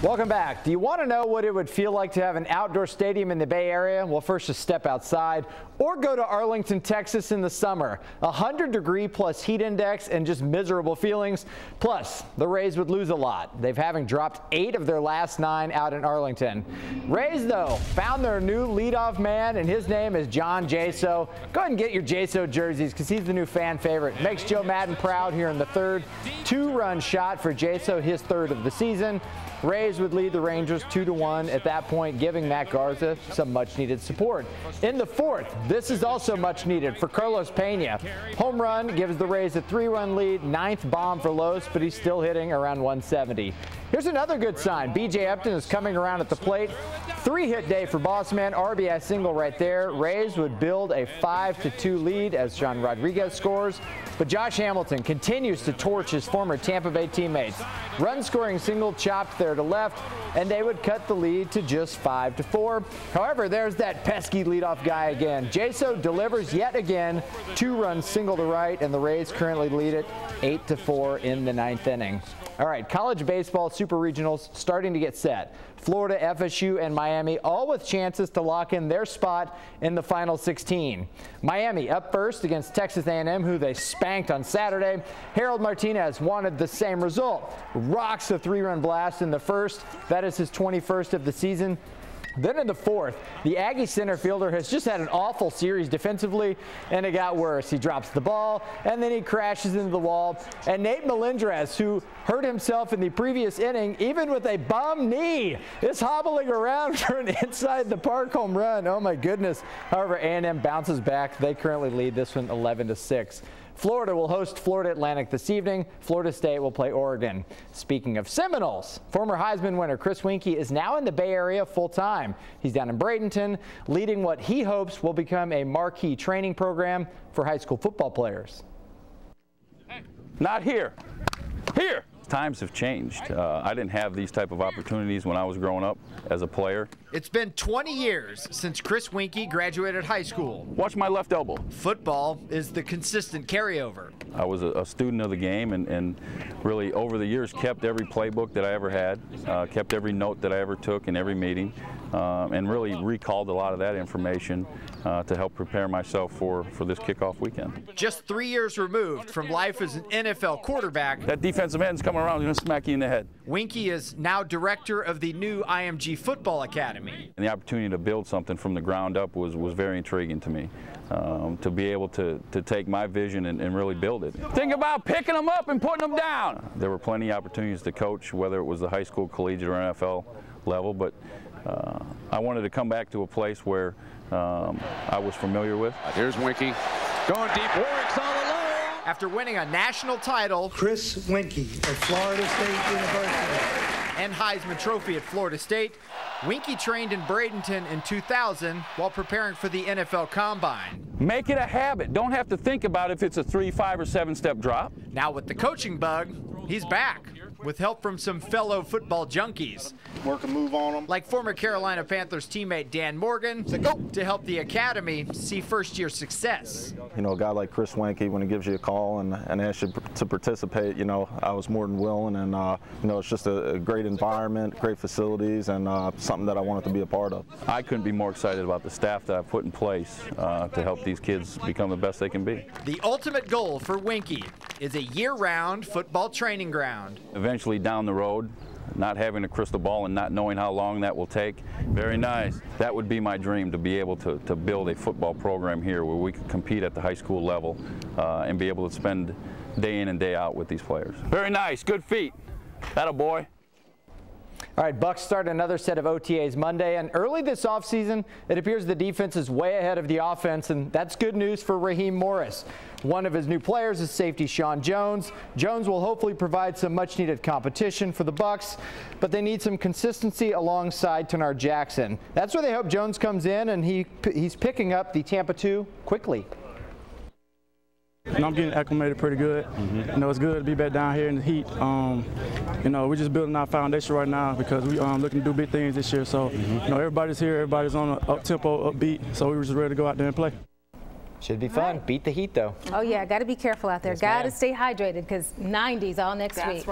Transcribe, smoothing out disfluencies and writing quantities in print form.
Welcome back. Do you want to know what it would feel like to have an outdoor stadium in the Bay Area? Well, first just step outside or go to Arlington, Texas in the summer. 100-degree plus heat index and just miserable feelings. Plus, the Rays would lose a lot. They've having dropped 8 of their last 9 out in Arlington. Rays, though, found their new leadoff man, and his name is John Jaso. Go ahead and get your Jaso jerseys because he's the new fan favorite. Makes Joe Madden proud here in the third. 2-run shot for Jaso, his third of the season. Rays would lead the Rangers 2-1 at that point, giving Matt Garza some much-needed support. In the fourth, this is also much-needed for Carlos Pena. Home run gives the Rays a 3-run lead, 9th bomb for Los, but he's still hitting around 170. Here's another good sign. B.J. Upton is coming around at the plate. 3-hit day for Bossman, RBI single right there. Rays would build a 5-2 lead as Sean Rodriguez scores. But Josh Hamilton continues to torch his former Tampa Bay teammates. Run-scoring single chopped there to left, and they would cut the lead to just 5-4. However, there's that pesky leadoff guy again. Jaso delivers yet again. 2-run single to right, and the Rays currently lead it 8-4 in the 9th inning. All right, college baseball super regionals starting to get set. Florida, FSU, and Miami all with chances to lock in their spot in the final 16. Miami up first against Texas A&M, who they spanked on Saturday. Harold Martinez wanted the same result. Rocks a 3-run blast in the first. That is his 21st of the season. Then in the fourth, the Aggie center fielder has just had an awful series defensively, and it got worse. He drops the ball, and then he crashes into the wall. And Nate Melendrez, who hurt himself in the previous inning, even with a bum knee, is hobbling around for an inside-the-park home run. Oh, my goodness. However, A&M bounces back. They currently lead this one 11-6. Florida will host Florida Atlantic this evening. Florida State will play Oregon. Speaking of Seminoles, former Heisman winner Chris Weinke is now in the Bay Area full-time. He's down in Bradenton, leading what he hopes will become a marquee training program for high school football players. Not here. Here. Times have changed. I didn't have these type of opportunities when I was growing up as a player. It's been 20 years since Chris Weinke graduated high school. Watch my left elbow. Football is the consistent carryover. I was a student of the game and really over the years kept every playbook that I ever had, kept every note that I ever took in every meeting, and really recalled a lot of that information to help prepare myself for this kickoff weekend. Just 3 years removed from life as an NFL quarterback, that defensive end's coming around, going to smack you in the head. Weinke is now director of the new IMG Football Academy. And the opportunity to build something from the ground up was very intriguing to me. To be able to take my vision and really build it. Think about picking them up and putting them down. There were plenty of opportunities to coach, whether it was the high school, collegiate, or NFL level, but I wanted to come back to a place where I was familiar with. Here's Weinke going deep. Warwick's all alone. After winning a national title, Chris Weinke of Florida State University, and Heisman Trophy at Florida State, Weinke trained in Bradenton in 2000 while preparing for the NFL Combine. Make it a habit. Don't have to think about if it's a 3, 5, or 7-step drop. Now with the coaching bug, he's back with help from some fellow football junkies. work a move on them. Like former Carolina Panthers teammate Dan Morgan, to help the academy see first-year success. You know, a guy like Chris Weinke, when he gives you a call and asks you to participate, you know, I was more than willing, and you know, it's just a great environment, great facilities, and something that I wanted to be a part of. I couldn't be more excited about the staff that I've put in place to help these kids become the best they can be. The ultimate goal for Weinke is a year-round football training ground. Eventually down the road, not having a crystal ball and not knowing how long that will take, very nice. That would be my dream, to be able to build a football program here where we could compete at the high school level and be able to spend day in and day out with these players. Very nice, good feet. Atta boy. All right, Bucs start another set of OTAs Monday, and early this offseason, it appears the defense is way ahead of the offense, and that's good news for Raheem Morris. One of his new players is safety Sean Jones. Jones will hopefully provide some much-needed competition for the Bucs, but they need some consistency alongside Tanar Jackson. That's where they hope Jones comes in, and he's picking up the Tampa 2 quickly. And I'm getting acclimated pretty good. You know, it's good to be back down here in the heat. You know, we're just building our foundation right now because we looking to do big things this year. So, you know, everybody's here, everybody's on an up-tempo, upbeat, so we were just ready to go out there and play. Should be fun. Beat the heat, though. Oh, yeah, got to be careful out there. Yes, got to stay hydrated because 90s all next week.